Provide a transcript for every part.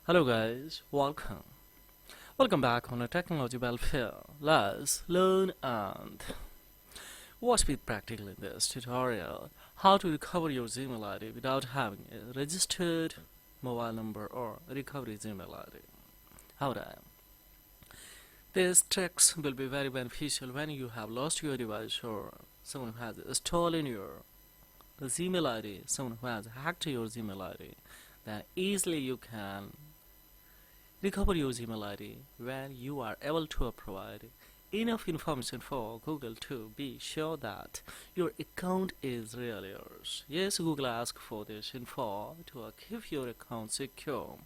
Hello guys, welcome back on a technology welfare. Let's learn and watch with practical in this tutorial how to recover your Gmail ID without having a registered mobile number or recovery Gmail ID. How to These tricks will be very beneficial when you have lost your device or someone who has stolen your Gmail ID, someone who has hacked your Gmail ID. Then easily you can recover your Gmail ID when you are able to provide enough information for Google to be sure that your account is really yours. Yes, Google asks for this info to keep your account secure.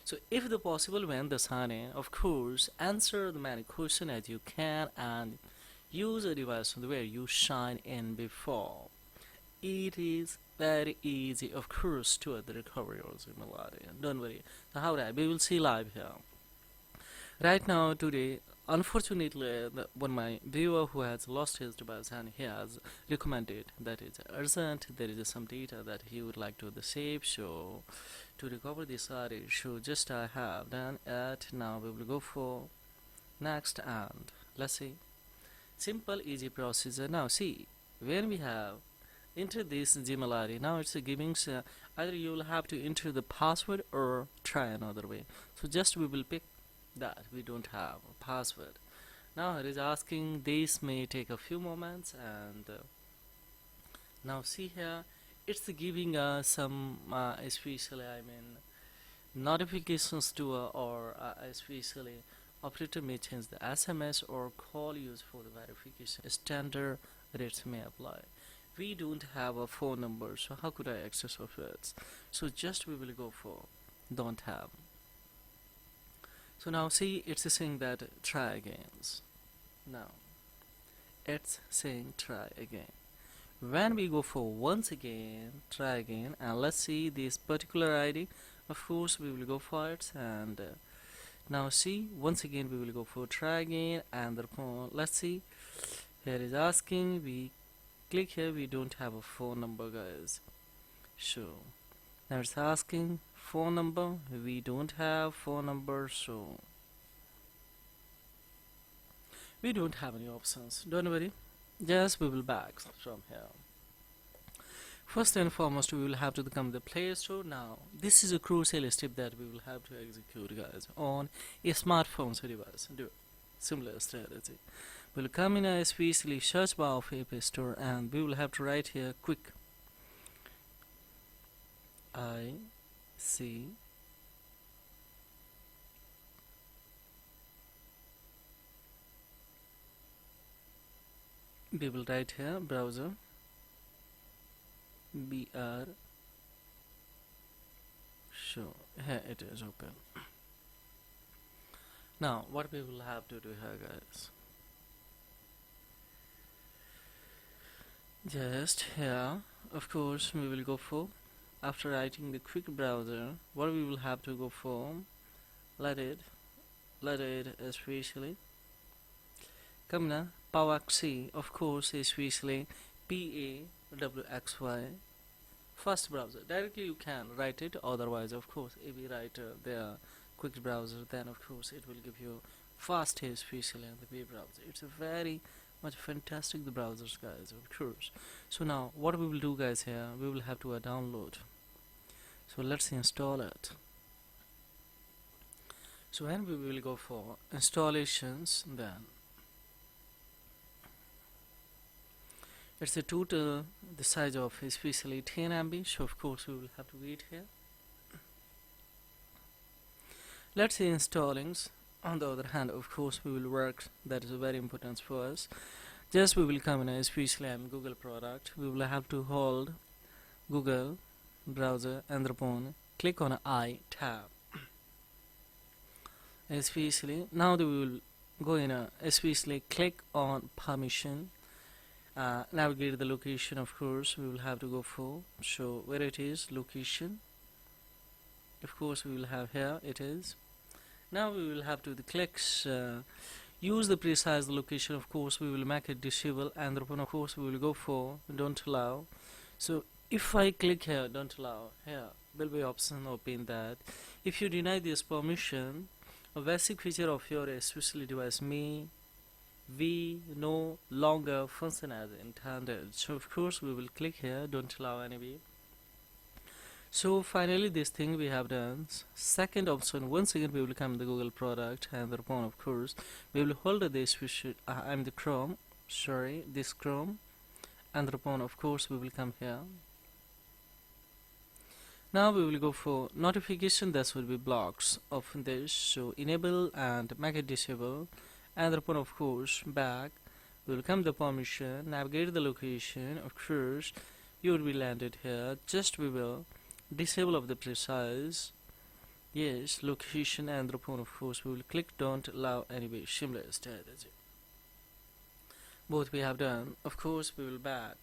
So if the possible when the sign in, of course, answer the many questions as you can and use a device where you sign in before. It is very easy, of course, to recover your Gmail ID. Don't worry. So how we will see live here. Right now, today, unfortunately, one of my viewer who has lost his device and he has recommended that it's urgent. There is some data that he would like to save. So to recover this ID, so just I have done it. Now we will go for next and let's see. Simple, easy procedure. Now see when we have enter this Gmail ID. Now it's giving either you will have to enter the password or try another way. So just we will pick that we don't have a password. Now it is asking this may take a few moments and now see here it's giving us some especially notifications to or especially operator may change the SMS or call used for the verification. Standard rates may apply. We don't have a phone number, so how could I access of it? So just we will go for don't have. So now see it's saying that try again. Now it's saying try again. When we go for once again, try again, and let's see this particular ID. Of course we will go for it, and now see once again we will go for try again, and let's see here is asking we click here. We don't have a phone number, guys. So now it's asking phone number. We don't have phone number, so we don't have any options. Don't worry, just we will back from here. First and foremost, we will have to come to the Play Store. Now this is a crucial step that we will have to execute, guys, on a smartphone device. Do similar strategy. We'll come in a especially search bar of App Store and we will have to write here quick IC we will write here browser BR. So here it is open. Now what we will have to do here, guys, just here of course we will go for, after writing the quick browser, what we will have to go for, let it especially come now PAWXY, of course especially PAWXY first browser. Directly you can write it, otherwise of course if we write the quick browser, then of course it will give you fast especially on the web browser. It's a very much fantastic the browsers, guys, of course. So now what we will do, guys, here we will have to download. So let's install it. So when we will go for installations, then it's a total the size of especially 10 MB. So of course we will have to wait here. Let's say installings. On the other hand, of course we will work, that is very important for us. Just we will come in especially Google product. We will have to hold Google browser and upon click on I tab especially. Now we will go in especially click on permission, navigate the location. Of course we will have to go for, so where it is location, of course we will have here it is. Now we will have to the clicks, use the precise location. Of course we will make it disable, and of course we will go for don't allow. So if I click here don't allow, here will be option open that if you deny this permission, a basic feature of your especially device may we no longer function as intended. So of course we will click here, don't allow any way. So finally this thing we have done. Second option, once again we will come the Google product, and thereupon of course we will hold this I'm the Chrome, sorry, this Chrome, and thereupon of course we will come here. Now we will go for notification, that will be blocks of this, so enable and make it disable, and thereupon of course back we will come the permission, navigate the location, of course you will be landed here, just we will disable of the precise, yes, location, and thereupon of course we will click don't allow anyway, seamless, that's it. Both we have done. Of course we will back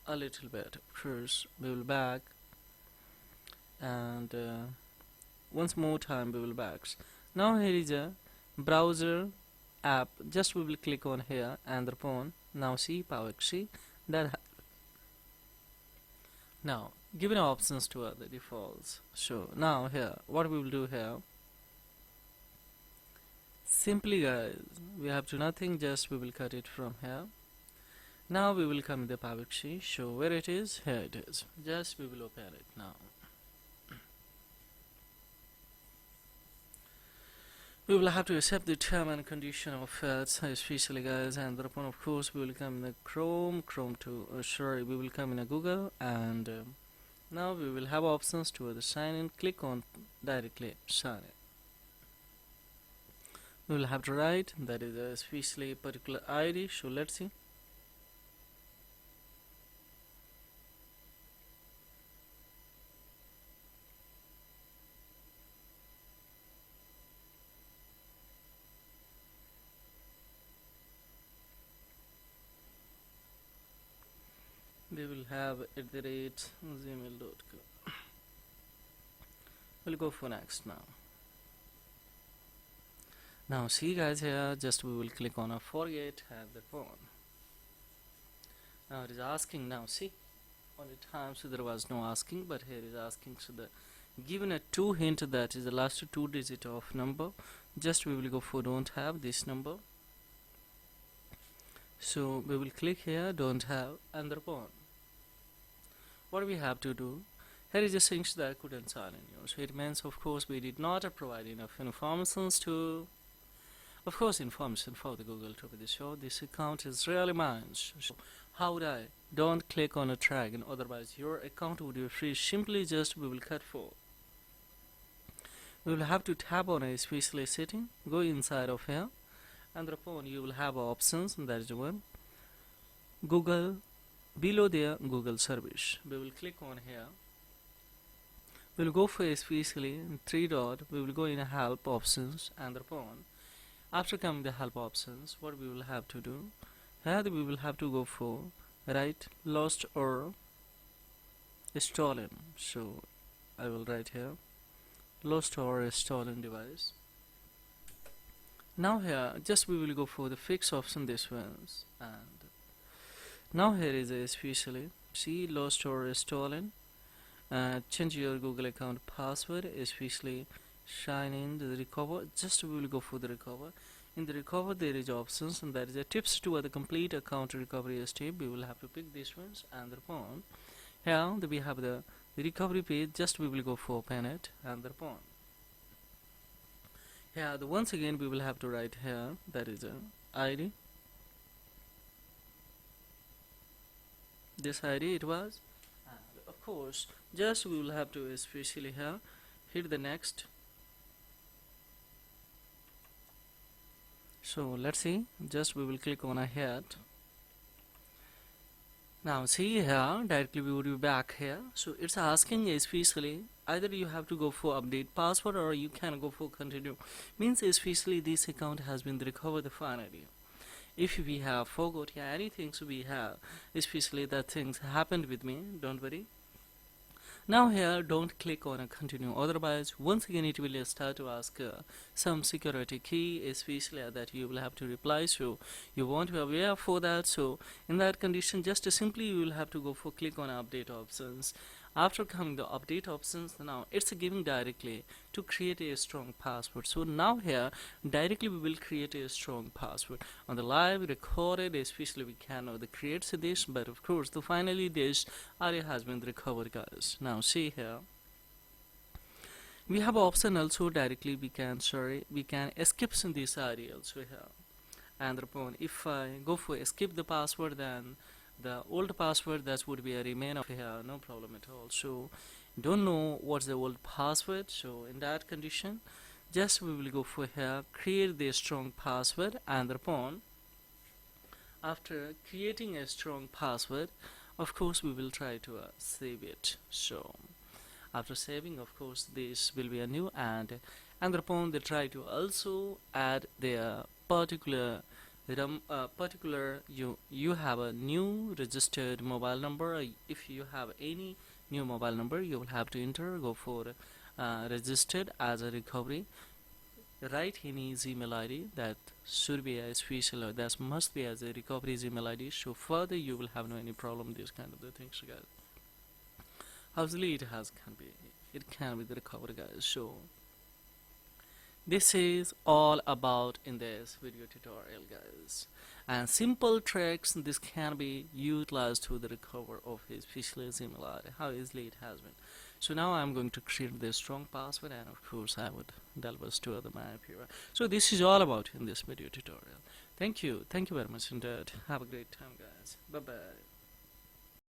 a little bit, of course we will back, and once more time we will back. Now here is a browser app, just we will click on here, and thereupon now see PowerXC that now given options to other defaults. So now here what we will do here, simply guys we have to nothing, just we will cut it from here. Now we will come in the PowerXC, so where it is, here it is, just we will open it now. We will have to accept the term and condition of it, especially guys, and thereupon of course we will come in the Chrome to sorry, we will come in a Google, and now we will have options to the sign in, click on directly sign in. We will have to write, that is especially particular ID, so let's see. We will have @gmail.com. We'll go for next now. Now see guys, here just we will click on a forget at the phone. Now it is asking, now see, on the time so there was no asking, but here is asking, so the given a 2 hint, that is the last 2 digit of number, just we will go for don't have this number, so we will click here don't have, and thereupon what we have to do, here is a things that couldn't sign in, so it means of course we did not provide enough informations to, of course, information for the Google to be show this account is really mine. So how would I don't click on a tag, and otherwise your account would be free, simply just we will cut for. We will have to tap on a especially setting, go inside of here, and thereupon you will have options, and that is the one Google, below there Google service. We will click on here, we will go for especially 3 dot, we will go in help options, and thereupon after coming the help options, what we will have to do, here we will have to go for write lost or stolen, so I will write here lost or stolen device. Now here just we will go for the fix option, this ones, and now here is especially see lost or stolen, change your Google account password, especially sign in the recover, just we will go for the recover. In the recover there is options, and that is a tips to the complete account recovery step. We will have to pick these ones, and thereupon here we have the recovery page, just we will go for open it, and thereupon here once again we will have to write here, that is a ID, this ID it was, and of course just we will have to especially here hit the next. So let's see, just we will click on ahead. Now see here directly we would be back here, so it's asking especially either you have to go for update password or you can go for continue, means especially this account has been recovered finally. If we have forgot anything, so we have especially that things happened with me, don't worry. Now here don't click on a continue, otherwise once again it will start to ask some security key, especially that you will have to reply, so you want to be aware for that. So in that condition just simply you will have to go for click on update options. After coming the update options, now it's giving directly to create a strong password. So now here directly we will create a strong password on the live recorded, especially we can know the creates this, but of course the finally this area has been recovered, guys. Now see here we have option also directly we can escape in this area also here. And upon if I go for escape the password, then the old password that would be a remain of here, no problem at all. So don't know what's the old password, so in that condition just we will go for here create the strong password, and upon after creating a strong password, of course we will try to save it. So after saving, of course this will be a new, and upon they try to also add their particular you have a new registered mobile number. If you have any new mobile number, you will have to enter, go for registered as a recovery, write any Gmail ID that should be a special, or that must be as a recovery Gmail ID. So further you will have no any problem these kind of the things, guys. Obviously it can be the recovery, guys. So this is all about in this video tutorial, guys, and simple tricks this can be utilized to the recover of his fishless email ID, how easily it has been. So now I'm going to create this strong password, and of course I would delve us to other map here. So this is all about in this video tutorial. Thank you very much indeed. Have a great time, guys. Bye bye.